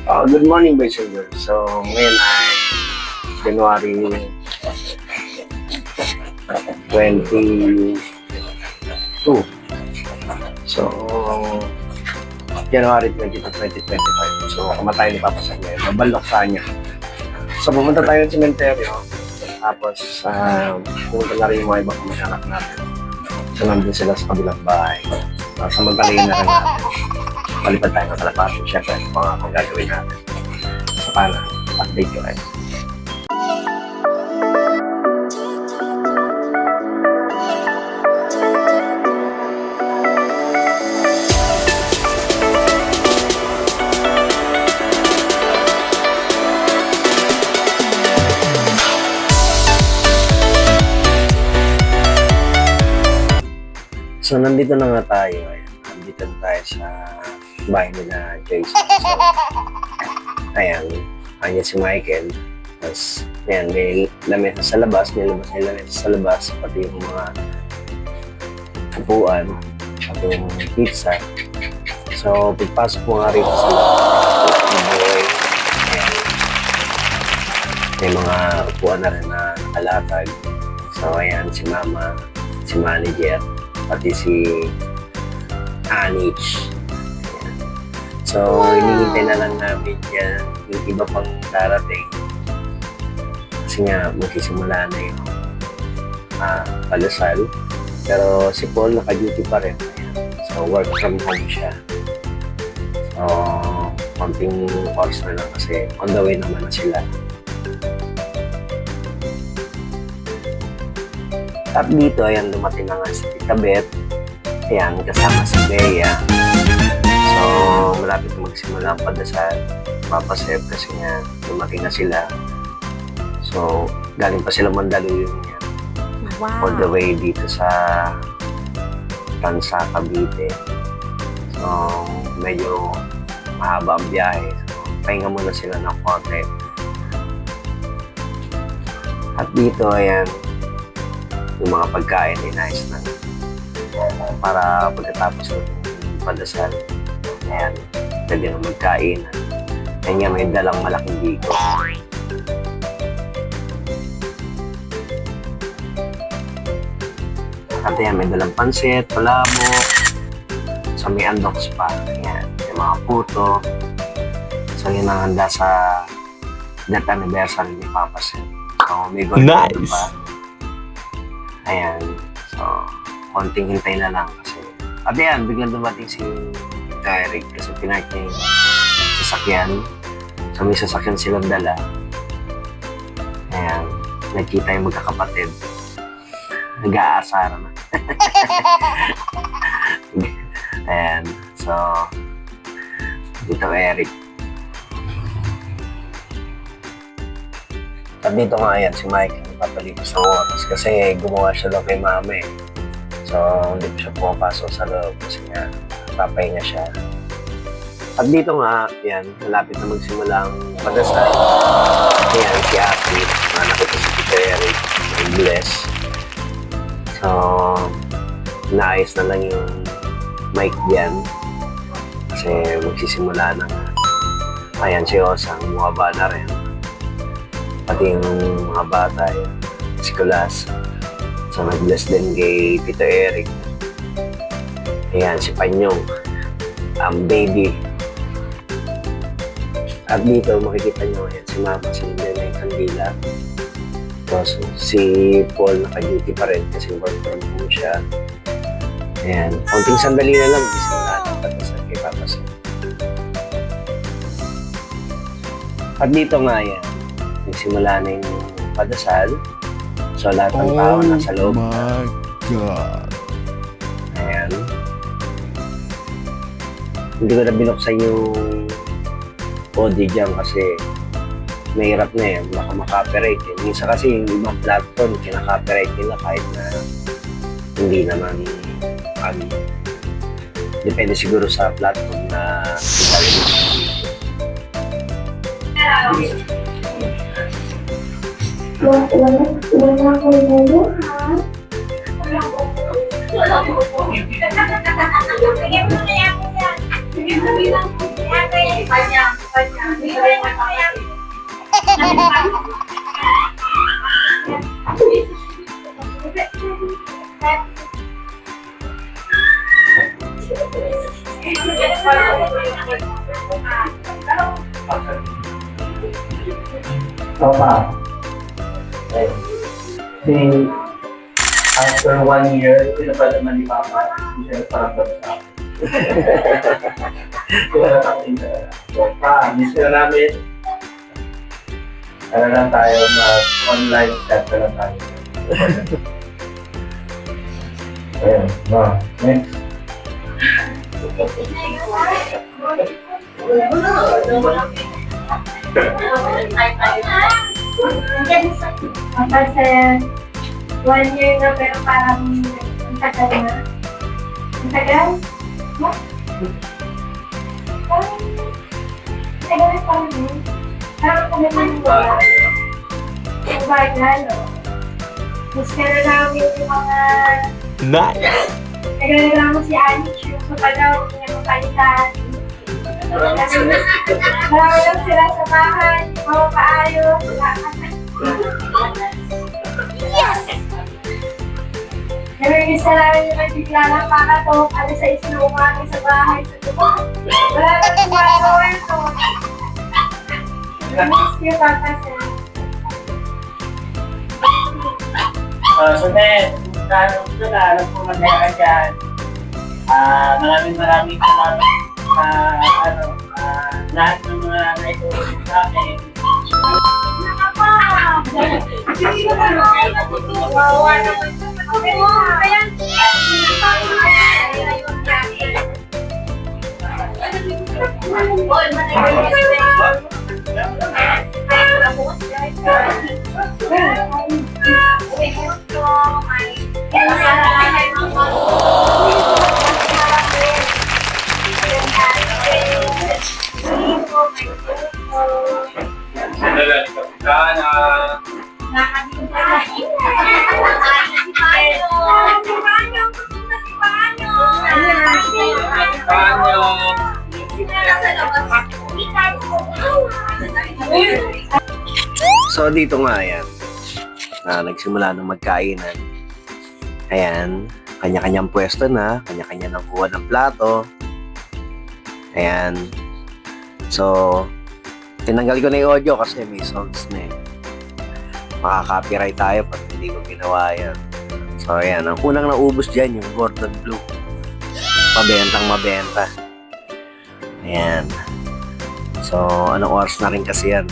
Good morning, boys and girls. So, ngayon ay January 22. So, January 22, 2025. So, kamatayan ni Papa Sam ngayon. Mabalok sa kanya. So, pumunta tayo ng sementeryo. Tapos, pumunta na rin yung mga ibang kamag-anak natin. So, nandun sila sa kabilang bahay. Samantalayin na rin natin. Malipad tayo ng kalapati. Siyempre, mga kung gagawin natin. So, paano? Update ko guys. So, nandito na nga tayo. Nandito na tayo sa bahay nila Jason. So, ayan. Ayan si Michael. Tapos, ayan, may lamesa sa labas. May lamesa sa labas. Pati yung mga upuan. Pati yung pizza. So, pagpasok mo nga rito sa boy. Ayan. May mga upuan na rin na nakalatag. So, ayan, si Mama, si Manager, pati si Anich. So, hinihintay na lang namin yan yung iba pang darating. Kasi nga, magsisimula na yung palusal. Pero si Paul naka-duty pa rin. So, work from home siya. So, konting oras na lang kasi on the way naman na sila. At dito, ayan, dumating na nga si Tita Beth. Ayan, kasama si Bea. So, malapit na magsimula ang padasal. Papasep kasi nga, dumating na sila. So, galing pa sila Mandaluyong niya. Wow. All the way dito sa Tansa, Cavite. So, medyo mahaba ang biyahe. So, pahinga muna sila ng konti. At dito, ayan, yung mga pagkain ay nice na para pagkatapos ng padasal. Ayan, pwede na magkain. Ayan nga, may dalang malaking biko. At ayan, may dalang pansit, palabok. So, may undox pa. Ayan, may mga puto. So, yun ang handa sa death anniversary ni Papa Sam. So, may gold Nice! pa. Ayan. So, konting hintay na lang kasi. At ayan, biglang dumating si Eric kasi pinark niya yung sasakyan. So, may sasakyan silang dala. Ayan. Nagkita yung magkakapatid. Nag-aasara na. Ayan. So, dito Eric. At dito nga ayan, si Mike papalipas ng oras kasi gumawa siya lang kay Mama eh. So, hindi pa siya pumapasok sa loob kasi nga papahinga siya. At dito nga, yan, malapit na magsimula ang padasal. Ayan, si Aki, nakita si Tito Eric, may bless. So, naayos na lang yung mic diyan kasi magsisimula na nga. Ayan, si Osang, bumaba na rin. Pati yung mga bata, yun, si Kulas. So, nag-bless din kay Tito Eric. Ayan, si Panyong, ang baby. At dito, makikita nyo, ayan, si Mama, si Nene Candila. Tapos, si Paul, naka-duty pa rin kasi work from home siya. Ayan, konting sandali na lang, gising natin patasal kay Papa Sam. At dito nga, ayan, nagsimula na yung padasal. So, lahat ng tao nasa loob. Oh my God. Ayan. Hindi ko na binuksan yung audio dyan kasi mahirap na yan. Baka maka-copyright yun. Minsan kasi yung ibang platform, kinaka-copyright nila kahit na hindi naman depende siguro sa platform na ipalito. Wala ko bubuhat. Wala ko. Papa. Okay. Kasi after 1 year, pinapalaman ni Papa, hindi siya nagparamdam sa akin. Kaya nakating talaga. So, Pa, miss ka namin. Ano lang tayo, mag-online chat ka lang tayo. Ayan, Ma. Next. Kasi 1 year na pero parang ang tagal na. Ang tagal? No? Parang ang tagal na parang yun. Parang kami maniwala. Ang bagal, no? Mas meron namin yung mga Nice! nagreklamo si Anich yung sa palaw, hindi niya mapalitan. Marami lang sila sa bahay, mga paayos, Nagigisa namin yung nagigla ng pakatok, alas 6 na umaga sa bahay sa tubo. Wala nang gumagawa ito. Miss you, Papa Sir. So then, alam ko magkaya ka dyan. Maraming salamat lahat ng mga naitulong sa akin. Wawa naman. Ayan. So dito nga yan, nagsimula ng magkainan. Ayan, kanya-kanyang pwesto na, kanya-kanya ng kuha ng plato. Ayan. So, tinanggal ko na yung audio kasi may sounds na eh. Makaka-copyright tayo pag hindi ko ginawa yan. So ayan, ang unang naubos dyan yung Gordon Blue. Mabentang mabenta. Ayan. So, anong oras na rin kasi yan?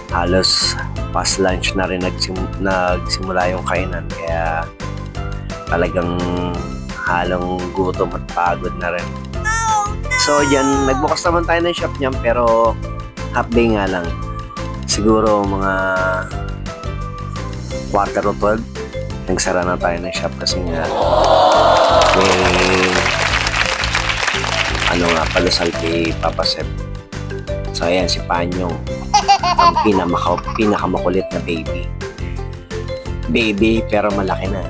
Halos past lunch na rin nagsimula yung kainan. Kaya talagang halong gutom at pagod na rin. So, dyan, nagbukas naman tayo ng shop niyan pero half day nga lang. Siguro mga 11:15 nagsara na tayo ng shop kasi nga may palusal kay Papa Sep. So ayan si Panyong, ang pinakamakulit na baby pero malaki na.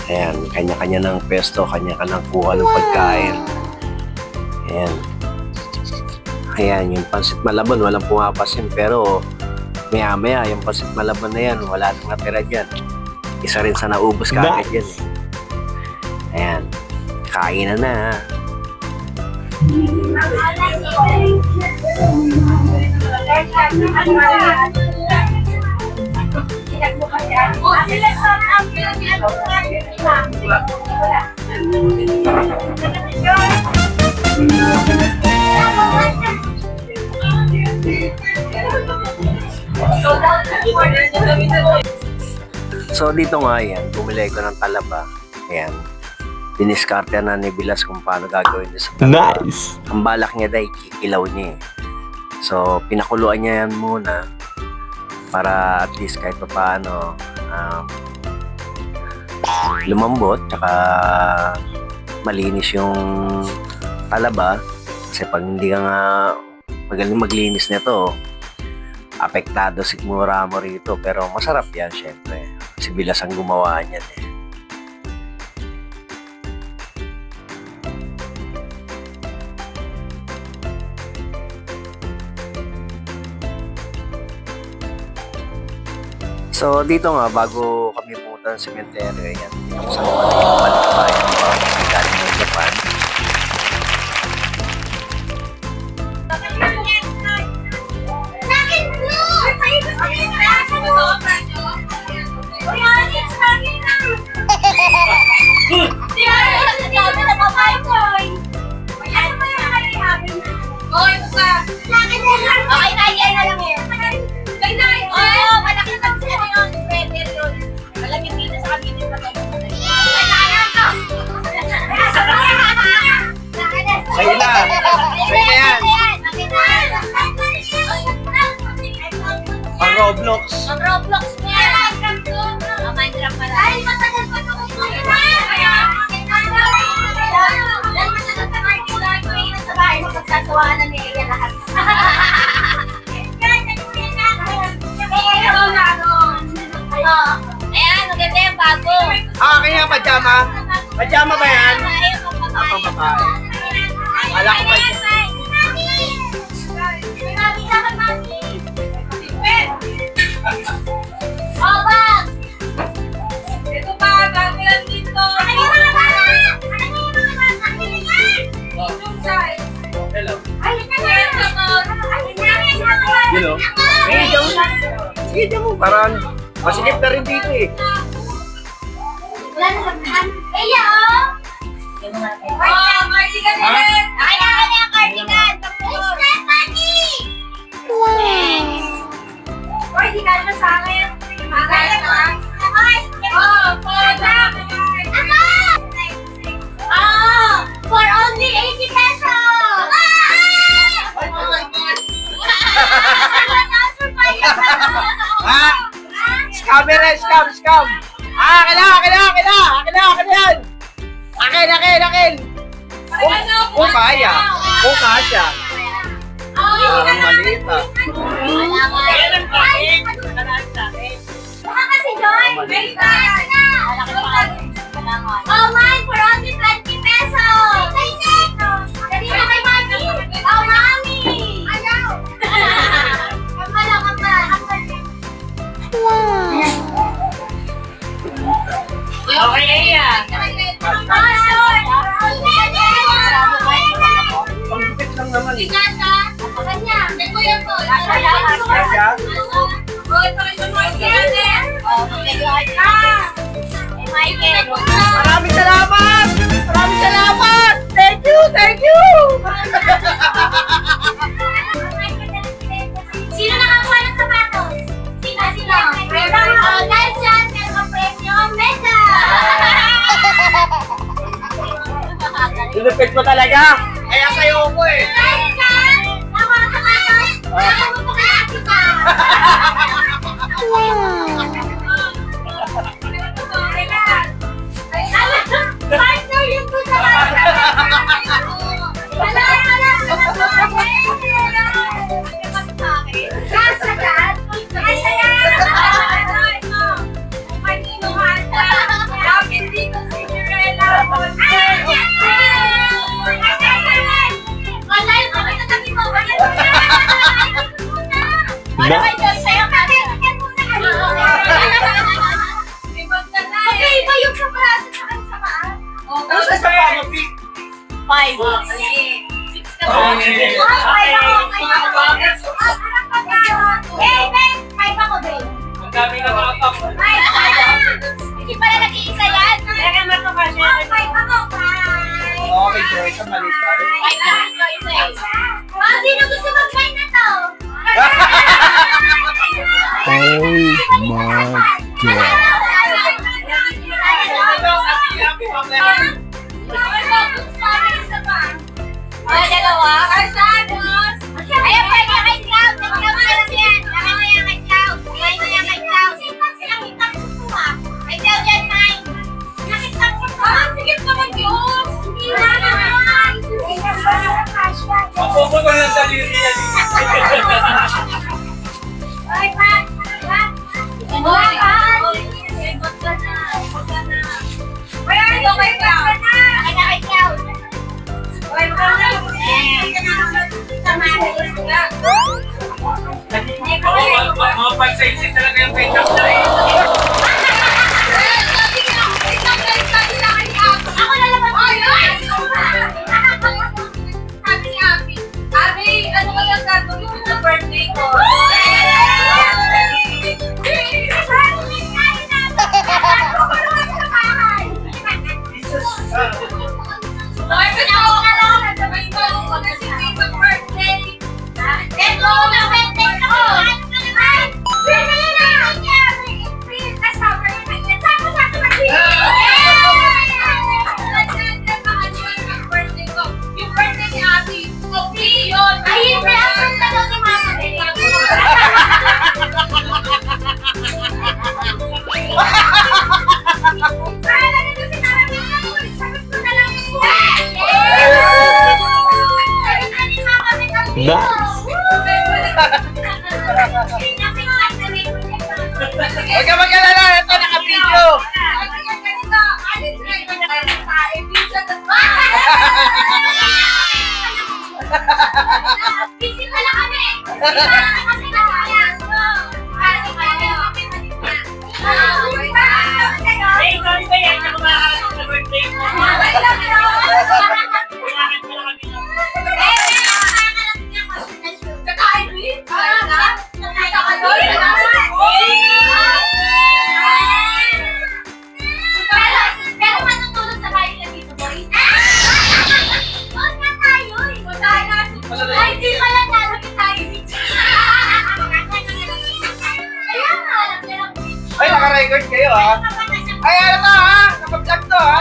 Ayan, kanya-kanya ng pesto, kanya-kanya ng kuha ng pagkain. Ayan, yung pansit malabon, walang pumapasin. Pero, maya-maya, yung pansit malabon na yan, wala nang natira dyan. Isa rin sa naubos ka agad yan. Ayan, kainan na. So dito nga yan, bumili ko ng talaba. Ayan. Diniskarte na ni Bilas kung paano gagawin niya sa talaba. Nice! Ang balak niya dahil kikilaw niya eh. So pinakuluan niya yan muna para at least kahit pa paano lumambot tsaka malinis yung talaba. Kasi pag hindi ka nga magaling maglinis nito, apektado sigmura mo rito. Pero masarap yan syempre. Si Bilas ang gumawa niyan eh. So dito nga, bago kami pumunta ng sementeryo, yan, pinuksan ko na yung balikbayan ng galing ng Japan. Di ba? Ang dami na papay ko. Ano ba yung kalihabin na? Oo, ito ka. Okay, yan na lang yun. Oo, malaki na sila yun. Sweater yun. Malamig dito sa kabinin pa ito. Sa'yo na. Sa'yo na yan. Pang Roblox. Ang Roblox niya. Minecraft pala. Ay, matagal pa ito. Dahil matagal pa ito. Dahil ko sa bahay. Magsasawaan na niya lahat. Ayan, maganda yung bago. Kaya pajama? Pajama ba yan? Pang babae. Wala ko pa. Oh, bag! Ito pa, dami lang dito. Ano yung mga bala? Ano yung mga bala? Ano yan? Yung size. Hello. Ay, ito na. You know? Sige, dyan mo. Parang masikip na rin dito eh. Wala na sabihan. Kaya, oh! Oh, cardigan din! Ay, na yung cardigan! Stephanie! Wow! Cardigan na sa akin. Maganda ka? Oh, product! Ako! Oh, for only 80 pesos! Camera, scam! Akin yan! Akin! Kung kaya, kung kasya. Parang maliit ah. Yan ang akin. Baka kasi Joy, may stars na. Oh, mine for only 20 pesos. Dali na kay Mami. Oh, Mami. Ayaw. Kampal. Okay na yan. Oh, sure. Pang-bit lang naman eh. Ligata. Ako kanya. May kuya ko. Kasya? Oh, ito kayo sa mga sigatin. Oh, magligata. Hey, Michael. Maraming salamat! Thank you! Sino nakakuha ng sapatos? Sino? Oh, dahil dyan, meron kang presyo, mega! Sinupit mo talaga! Kaya sa'yo ko eh! Dahil dyan, nakuha ng sapatos, nakuha mo kaya kita! Partner yung po sa Magkaiba yung sa braso sa kanya sa paa. Ano sa paa mo, Pete? 5. Sige. 6 ka ba? Hey, Ben! 5 ako, Ben. Ang dami na mga pang. Hindi pala nag-iisa yan. Kaya mo ito kasi. 5 ako, 5. Okay, Joy. Sa maliit pa rin. Sino gusto mag-buy na to? Oh my God. Dalawa? Ayun, pwede kay Cloud. Kay Cloud na lang yan. Kaya mo yan kay Cloud. Kaya mo yan kay Cloud. Nakita ko po ah. Kay Cloud yan, mine. Nakita ko po. Sige naman yun. Hindi na naman. Mapupo ko ng daliri yan. Ay, pa. Wag ka na. Wala ito kay Cloud. Kaya na kay Cloud. Wag ka na. Mga pag-sexy talaga yung make-up na eh. Ako na naman. Sabi ni Abby, Abby, ano kaya gagawin mo sa birthday ko? Lord, pinawa ka lang. Nasabay ko. Mag-asipin mag-birthday. Eto, na-birthday ko. Ay, birthday na. Free kasama na yan. Sako-sako mag-birthday. Birthday ko. Yung birthday ni Ate. Okay, yun. Ay, hindi. Ang birthday daw ni Mama. Huwag ka mag-alala, ito naka-video. Busy pala kami. Kasi pero matutulog sa bahay na dito, boy. Doon nga tayo eh. Ay, di pala nalapit tayo dito. Kaya nga, alam niya lang. Ay, naka-record kayo ha. Ay, ano to ha? Naka-vlog to ha.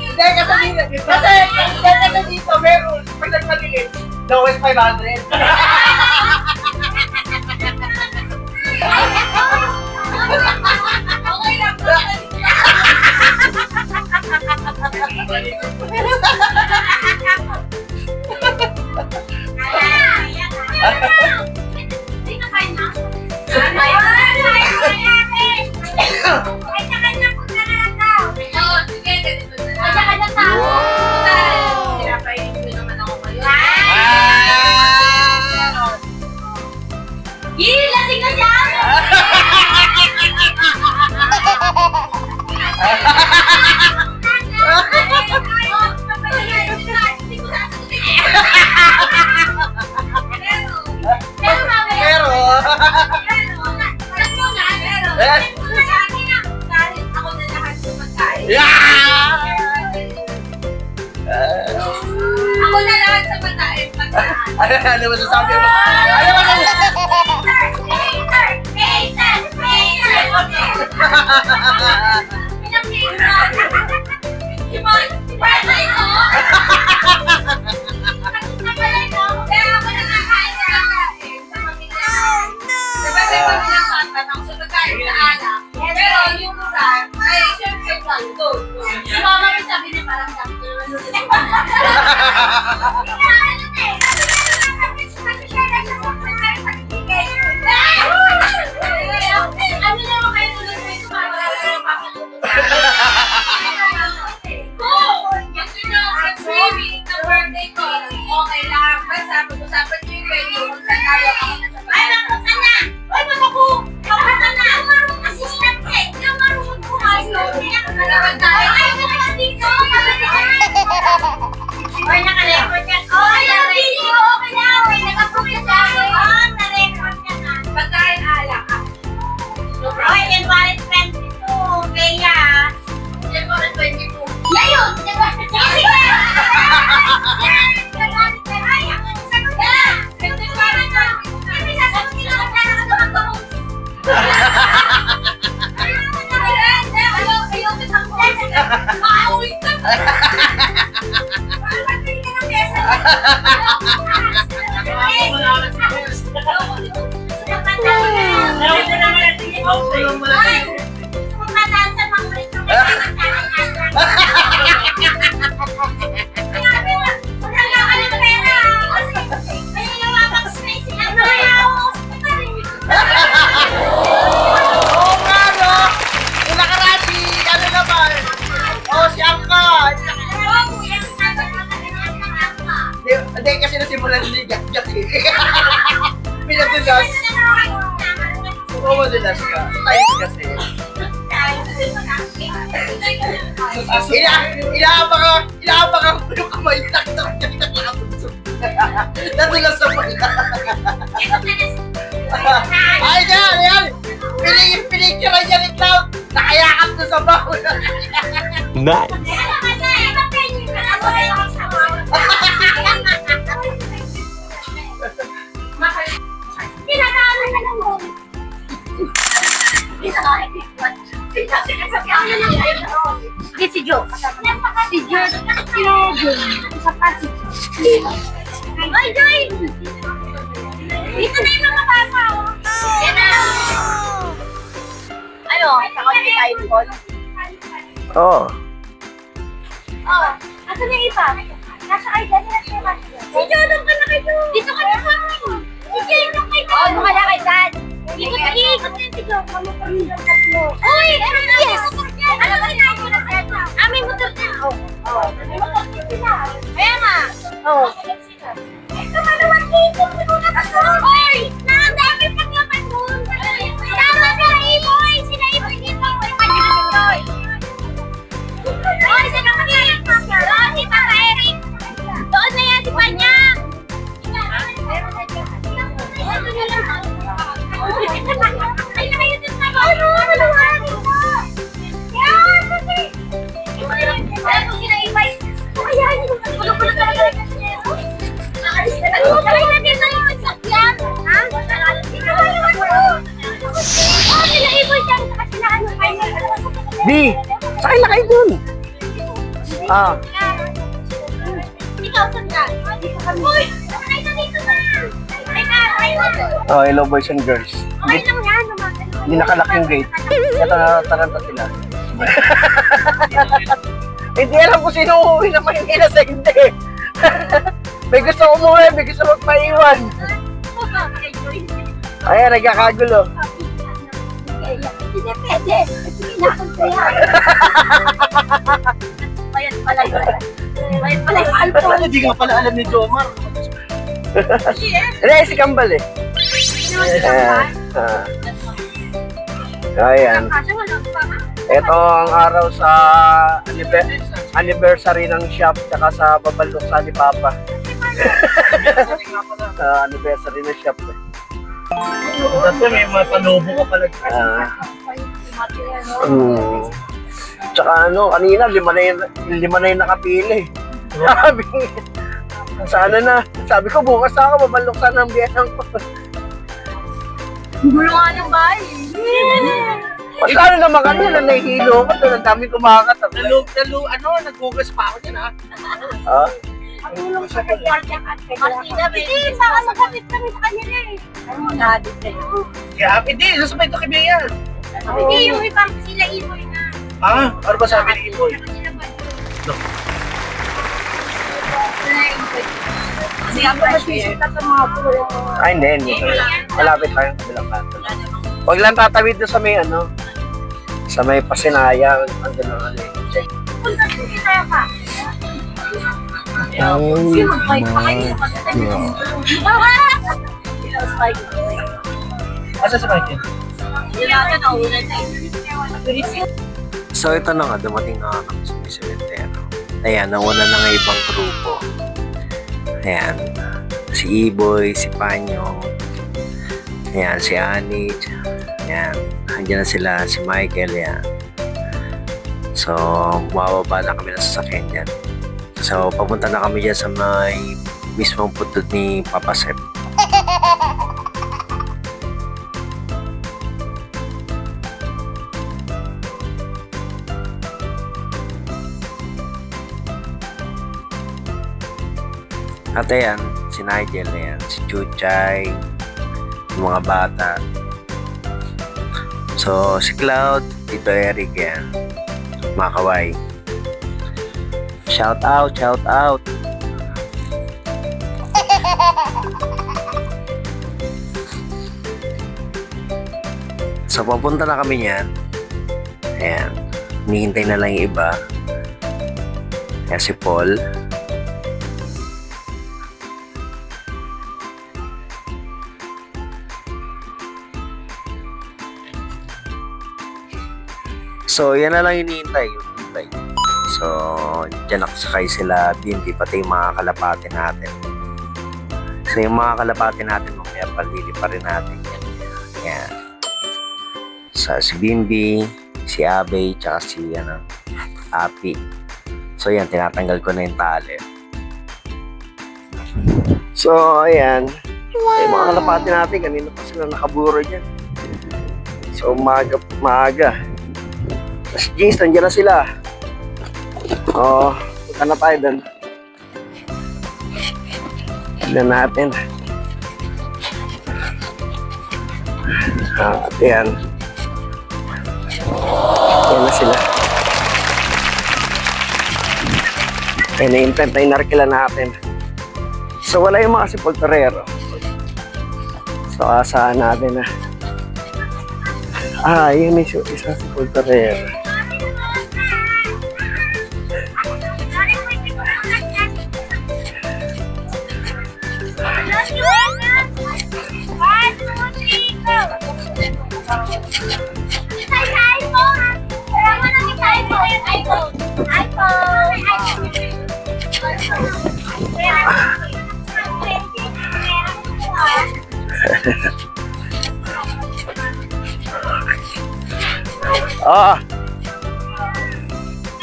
Hindi, kasi dito, meron. Pag nagmaliit, lowest 500. Okay lang. Hindi na kain na. Kanya-kanya po na lang daw. Oo, sige, ganito na lang. Kanya-kanya tao. Pinapainin ko naman ako kayo. Lasing na siya! Pero, yeah! Ako na lahat sa pagkain. Ano masasabi mo? Ano masasabi? Pero yung lugar, ay syempre doon. Si mama rin sabi niya parang sakto naman. Ano naman kayo tulad mo ito para yung kasi na, pag-swimming ng birthday ko, okay lang. Basta pag-usapan niyo yung venue, kung saan tayo, ako na sa bahay. Ay, makuta na! Ay, mamaku! Makuta na! Ang marunong assistant eh! Yung marunong buhay! Hindi na kapalaban tayo! Ay, naman dito! Ay, naka-record ka! Ay, naka-video! Okay na! Okay, naka-proof na siya! Na-record ka na! Pagkain alak ka! Ay, January 22! Bea! January 22! Ngayon! January 22! Sige! January 22! Ay, ako sagot na! January 22! Kasi sasagot nila kung saan ako magpahong. Ayaw ka sa mga. Maawin ka. Parang pagpili ka ng pesa. Oo nga, no? Yung nakarati, ano naman? Oh, si Angka. Hindi, kasi nasimulan ni Jack eh. Pinadulas. Oo, madulas ka. Tight kasi. Inaabang ako yung kamay. Nadulas na pala. Ay, yan! Piling picture niya ni Cloud. Nakayakap doon sa baon. Nice. Ano ka na? Ibang penny ka na. Wala yung sama. Tinatawag na lang mo. Si Joe. Si Joe. Ay, Joy! Dito na yung mga bata, oh. Yan na. Ano? Saka yung iPhone? Oo. Oo. Nasaan yung iba? Nasa ay, dyan na siya. Si Joe, doon ka na kay Joe. Dito ka na sa akin. Si Joe, yung kay Joe. Oo, doon ka na kay Dad. Ikot na si Joe. Kami kami ng tatlo. Uy! Yes! Ano ba yung iPhone na sila? Ah, may motor na. Oo. May motor na sila. Kaya nga. Oo. Tama naman dito. Uy! Nakandami pang laman doon. Tama na, Iboy. Sila Iboy dito. Uy, Iboy. Uy, sila kami. Doon si Papa Eric. Doon na yan si Panyang. Ay, nakayutin na ba? Ano? Yan, kasi. Ano sila Iboy? Ayan, pulo-pulo talaga kasi. Nakay na din na yung magsakyan. Ha? Oh, sila Iboy dyan. Saka sila ano. Di, sakay na kayo dun. Ah, Ikaw, saan ka? Dito kami. Uy! Sakay na dito na! Sakay na! oh, hello boys and girls. Okay lang yan. Hindi nakalak yung gate. Ito na taranta sila. Hindi alam kung sino uuwi na Maynila sa hindi. May gusto umuwi, may gusto magpaiwan. Ayan, nagkakagulo. Hindi pwede. Bayan pala yun. Bayan pala yung alcohol. Hindi nga pala alam ni Jomar. Hindi, si Kambal eh. Ayan. Kasi wala pa. Ito ang araw sa anniversary ng shop tsaka sa babaluksan ni Papa. Anniversary ng shop eh. Kasi may mga panubo ka pala. Tsaka ano, kanina lima na yung nakapili. Sabi, sana na. Sabi ko, bukas na ako, babaluksan ng biyanang ko. Gulo nga ng bahay. Mas lalo naman kanina, nahihilo ko doon. Ang dami kumakakat. Naghugas pa ako dyan ha. Ah? Tulong sa kanya. Hindi, baka magkapit kami sa kanya eh. Ano mo natin kayo? Kaya hindi, sasabay ito kay Bea. Hindi, yung ibang sila Iboy na. Ah, ano ba sabi ni Iboy? Kasi ang masisita sa mga pulo. Ay, hindi. Malapit lang yung kabilang kanto. Huwag lang tatawid doon sa may ano, sa may pasinayang. Ano na ano eh. Check. Punta ko kita ka. Oh my God. Asa sa Michael? So ito na nga, dumating na kami sa may sementero. Ayan, nauna na nga ibang grupo. Ayan, si Iboy, si Panyong, ayan, si Anich, ayan, andyan na sila, si Michael, ayan. So, mababa na kami ng sasakyan dyan. So, papunta na kami dyan sa may mismong putod ni Papa Sep. At ayan, si Nigel, ayan, si Chuchay, yung mga bata. So, si Cloud, Tito Eric, ayan, mga kaway. Shout out, shout out. So, papunta na kami niyan. Ayan, hinihintay na lang yung iba. Ayan, si Paul. So, yan na lang hinihintay, yung hintay. So, dyan nakasakay sila, hindi pati yung mga kalapati natin. So, yung mga kalapati natin, mamaya palili pa rin natin yan. Yan. So, si Bimbi, si Abe, tsaka si Api. So yan, tinatanggal ko na yung tali. So ayan, yung mga kalapati natin, kanina pa sila nakaburo dyan. So maaga. Tapos jeans, nandiyan na sila. Punta na tayo doon. Tignan natin. At yan. Yan na sila. Kaya na-intent na inarkila natin. So wala yung mga sepulturero. So asahan natin na. Yun yung isang sepulturero.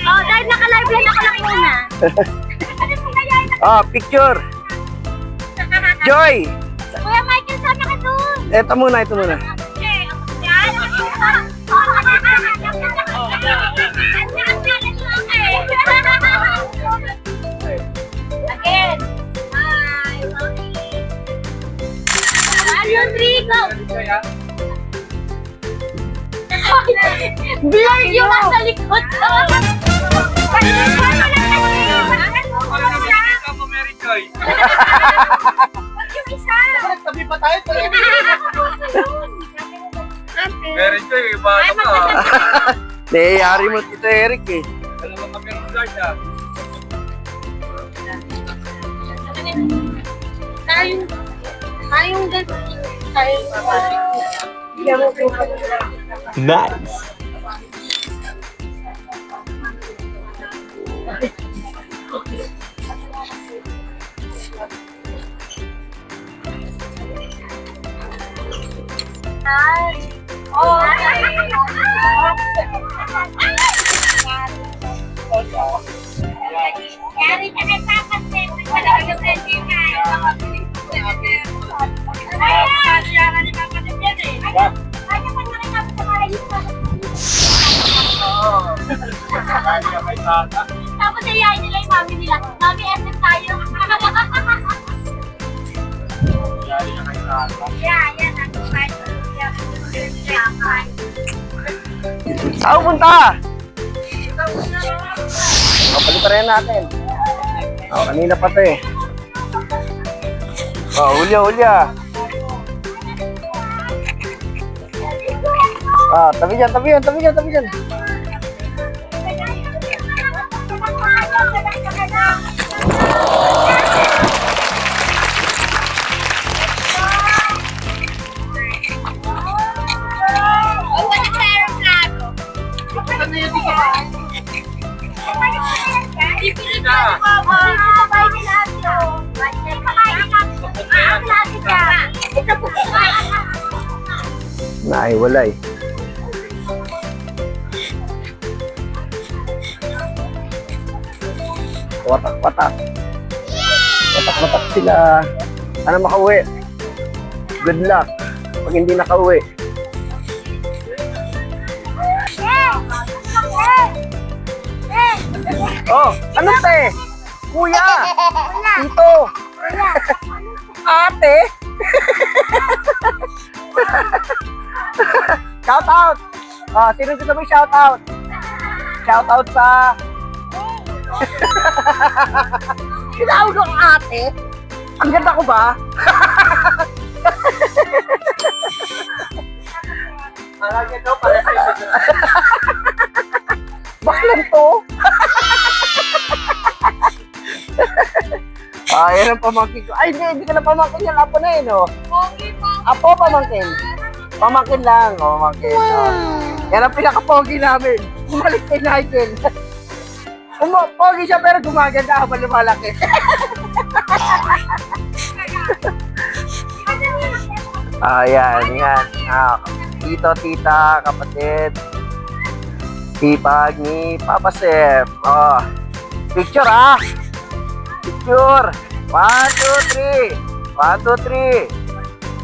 Dahil naka-live lang ako lang muna. Picture! Joy! Kuya Michael, saan ka doon? Ito muna. Again. Rodrigo. Blur yung nasa likod ko. Yung isa. Tabi pa tayo. Meron ko yung iba ano ka. Nayayari mo Tito Eric eh. Dalawa kami ng guard ah. Tayong Nice. Yari ka kay Papa Step. Wala ka sa friendly na. Kaya ni Papa Step yan eh. Kaya pa na rin kami sa mga Tapos ayayin nila yung mami nila. Mami, SM tayo. Yan. Saan punta? Paliparin natin. Kanina pa to eh. Hulya. Tabi dyan. Naiwalay. Watak. Watak sila. Sana makauwi. Good luck. Pag hindi nakauwi. Ano te? Kuya! Tito! Ate! Shout out! Sino gusto mo shout out? Shout out sa... Tinawag ang ate? Ang ganda ko ba? Malagyan daw para sa ito. Baklan to? Yan ang pamangkin ko. Ay, hindi ka na pamangkin yan. Apo na yun, oh. Apo, pamangkin. Pamangkin lang, pamangkin. Yan ang pinaka-pogi namin. Bumalik kay Nigel. Pogi siya pero gumaganda habang lumalaki. Yan. tito, tita, kapatid. Sipag ni Papa Sep. Oh. Picture ah! Picture! 1, 2, 3! 1, 2, 3!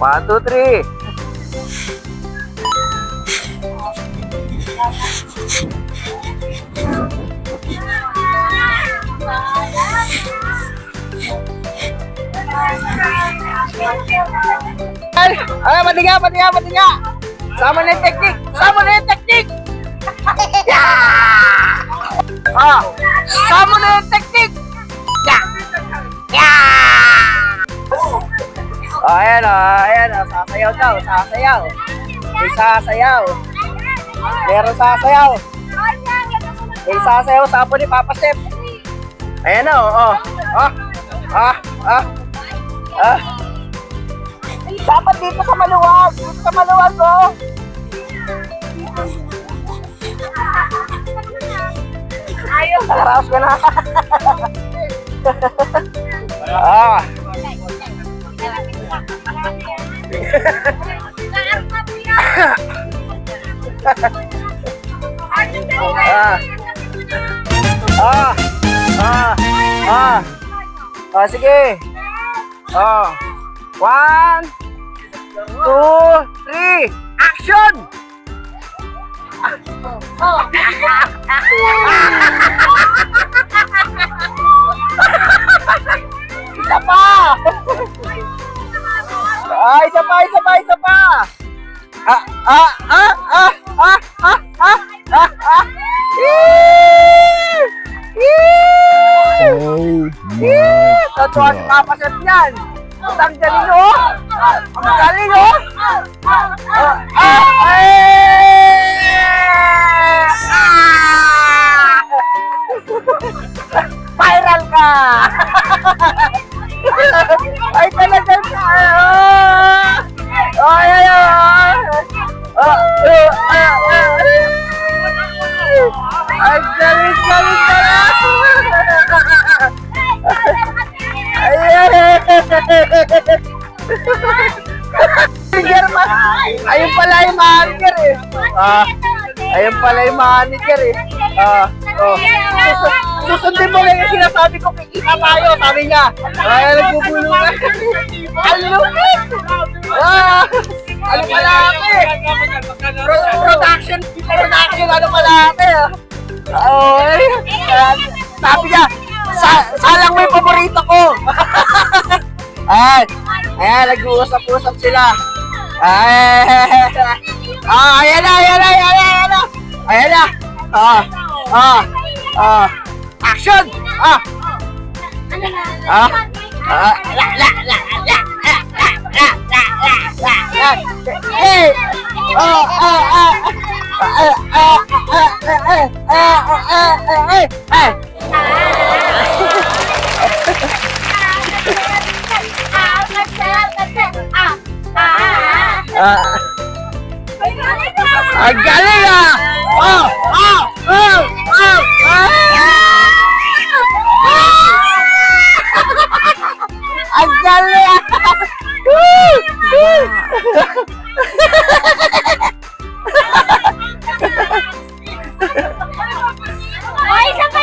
1, 2, 3! Ay, patiga! Sama na yung technique! Yeah! Ah! Sama na yung technique! Yeah! Yeah! Oh, ayan o. Sasayaw daw, sasayaw. May sasayaw. Meron sasayaw. May sasayaw sa apo ni Papa Sep. Ayan o, oh. Dapat dito sa maluwag. Dito sa maluwag, oh. Ayaw. Nakaraos ka na. Ah. Sige. 1, 2, 3, action! Isa pa! Isa pa! Tatuwa si Papa Sep yan! Ang galing, oh! Ang galing, oh! Viral ka! Ay, talagang ay, galing ka! Ayun pala yung manager eh. Ayun pala yung manager eh. Susundin mo lang yung sinasabi ko, kikita tayo, sabi niya. Ay, nagbubulungan. Ang lupit! Ano pala ate? Production, ano pala ate? Sabi niya, salang mo yung paborito ko. Ayan, nag-uusap-usap sila. Ayan na. Action! Ang galing ah! Ang galing! Ay, isa pa.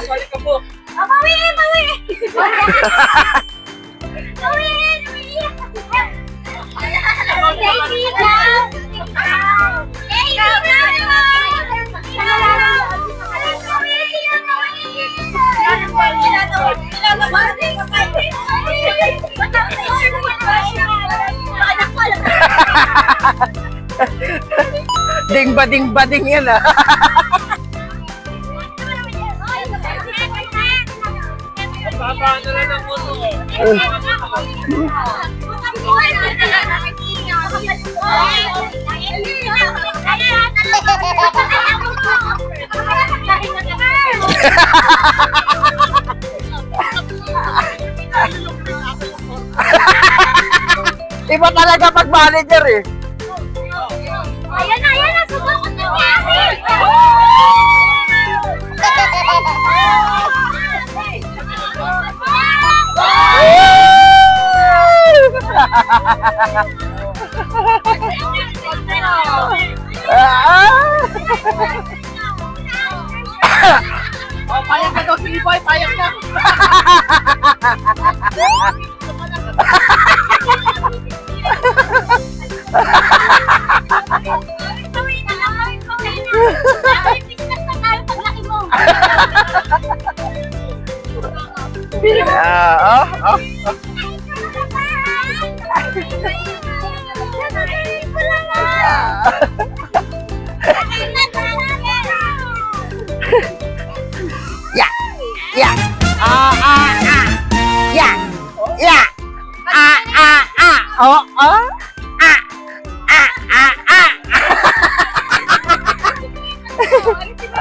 Balik ka po. Bawi! Ding-bading-bading yan ah. Babaan na lang ang mundo. Iba talaga pag manager eh. Ayan na, Oh, payag na daw si Iboy, payag na.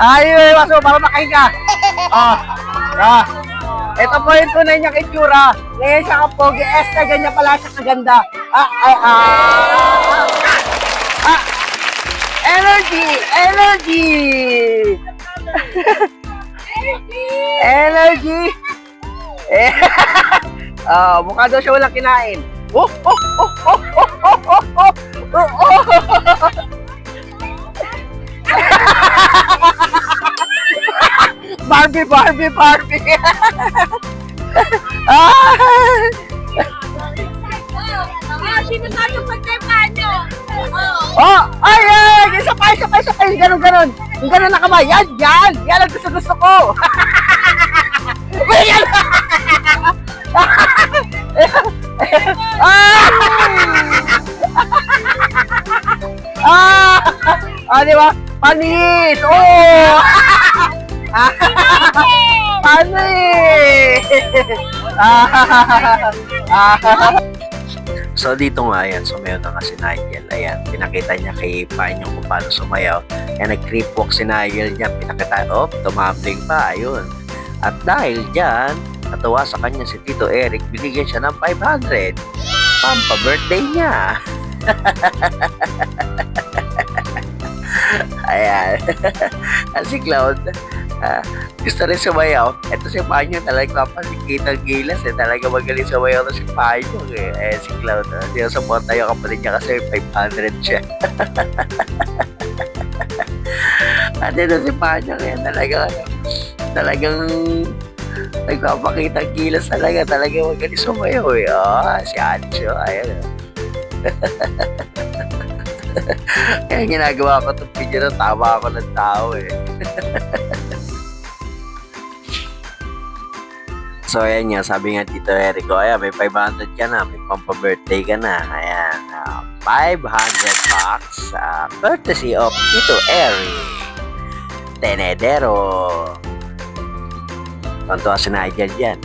Ay, maso, para makahinga. Ito po yung tunay niyang itsura. Ngayon siya kapogi, Esther, ganyan pala siya kaganda. Energy! Energy! Energy! Mukha daw siya walang kinain. Barbie, Barbie, Barbie! Sino tayo pagkailanyo? Ay, isa pa, ganun. Yung ganun na kamay, yan ang gusto ko. Uy, yan! Di ba? Panis! Oh! Panis! So dito nga yan, sumayaw na nga si Nigel. Ayan, pinakita niya kay Panyo kung paano sumayaw. Kaya nag-creep walk si Nigel niya. Pinakita, tumambling pa, ayun. At dahil dyan, natuwa sa kanya si Tito Eric, binigyan siya ng 500. Pampa-birthday niya. Ayan. Si Cloud, gusto rin sumayaw. Ito si Panyo talaga papasikitang gilas. Talaga magaling sumayaw na si Panyo. Si Cloud, hindi ko supporta yung kapatid niya kasi 500 siya. At ito si Panyo talagang nagpapakitang gilas talaga. Talagang magaling sumayaw. Si Ancho, ayan. Kaya ginagawa ko itong video na tama ako ng tao So ayan nga, sabi nga Tito Eric, ayan, may 500 ka na, may pampa-birthday ka na. Ayan, 500 bucks, courtesy of Tito Eric Tenedero. Tonto si Nigel dyan.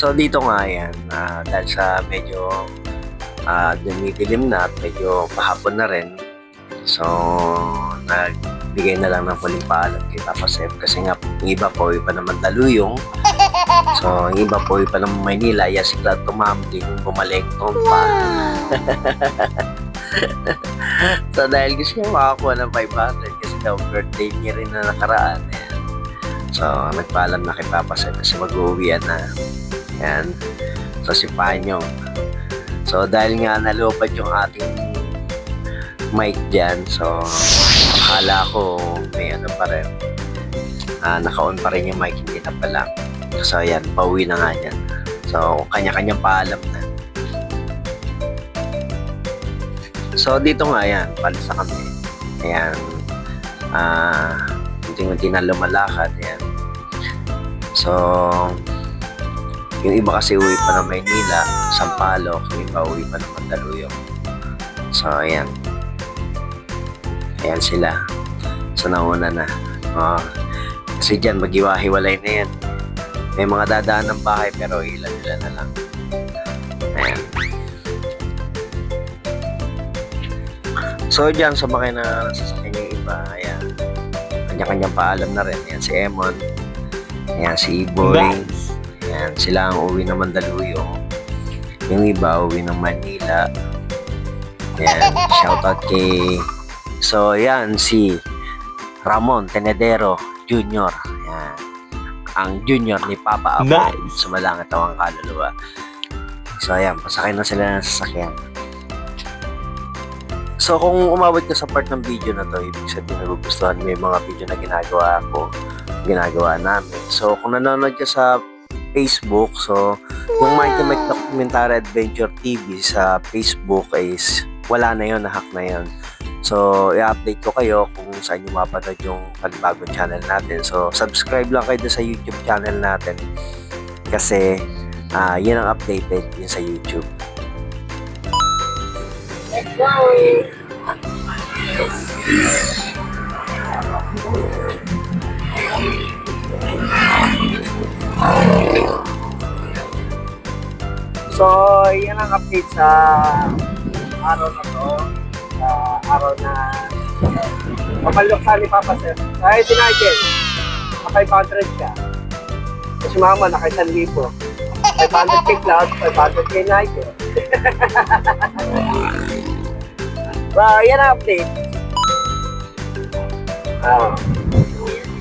So dito nga yan, dahil sa medyo dumidilim na at medyo pahapon na rin, so nagbigay na lang ng huling paalam kay Papa Seb kasi nga yung iba po iba naman Daluyong, so yung iba po iba naman Maynila, si Cloud tumambling, bumalik pa. So dahil gusto niya makakuha ng 500 kasi daw birthday niya rin na nakaraan, so nagpaalam na kay Papa Seb kasi mag-uwian na. Yan. So si Panyong. So dahil nga nalupad yung ating mic dyan, so akala ko may ano pa rin. Naka-on pa rin yung mic, hindi na pala. So ayan, pauwi na nga yan. So kanya-kanyang paalam na. So dito nga yan, palis na kami. Ayan. Unti-unti na lumalakad. Ayan. So yung iba kasi uwi pa ng Maynila, Sampaloc, yung iba uwi pa ng Mandaluyong. So, ayan. Ayan sila. So, nauna na. Kasi dyan, maghiwa-hiwalay na yan. May mga dadaan ng bahay, pero ilan-ilan na lang. Ayan. So, dyan, sumakay na sasakyan yung iba. Ayan. Kanya-kanyang paalam na rin. Ayan, si Emon. Ayan, si Iboy. Ayan, sila ang uwi ng Mandaluyong. Yung iba uwi ng Manila. Ayan, shoutout kay So, yan, si Ramon Tenedero Jr. Yan. Ang junior ni Papa Apo. Nice. Sumalangit ang kaluluwa. So, ayan, pasakay na sila ng sasakyan. So, kung umabot ka sa part ng video na to, ibig sabihin nagugustuhan mo yung mga video na ginagawa namin. So, kung nanonood ka sa Facebook, so, yung Mighty Mike Documentary Adventure TV sa Facebook is wala na yun, nahack na yun. So, i-update ko kayo kung saan yung mapanood yung panibagong channel natin. So, subscribe lang kayo sa YouTube channel natin kasi yun ang updated yun sa YouTube. Let's go! So, yan ang update sa araw na to. Sa araw na papaluksan ni Papa Sir. Ay, si Nigel. Naka 500 siya. So, si Mama naka 1,000. 500 kay Cloud, 500 kay Nigel. So, yan ang update.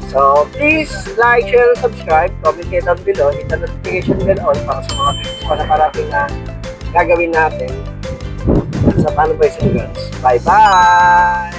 So, please like, share, and subscribe. Comment kayo down below. Hit the notification bell on para sa mga videos pa na parating na gagawin natin sa Paano Boys and Girls. Bye-bye!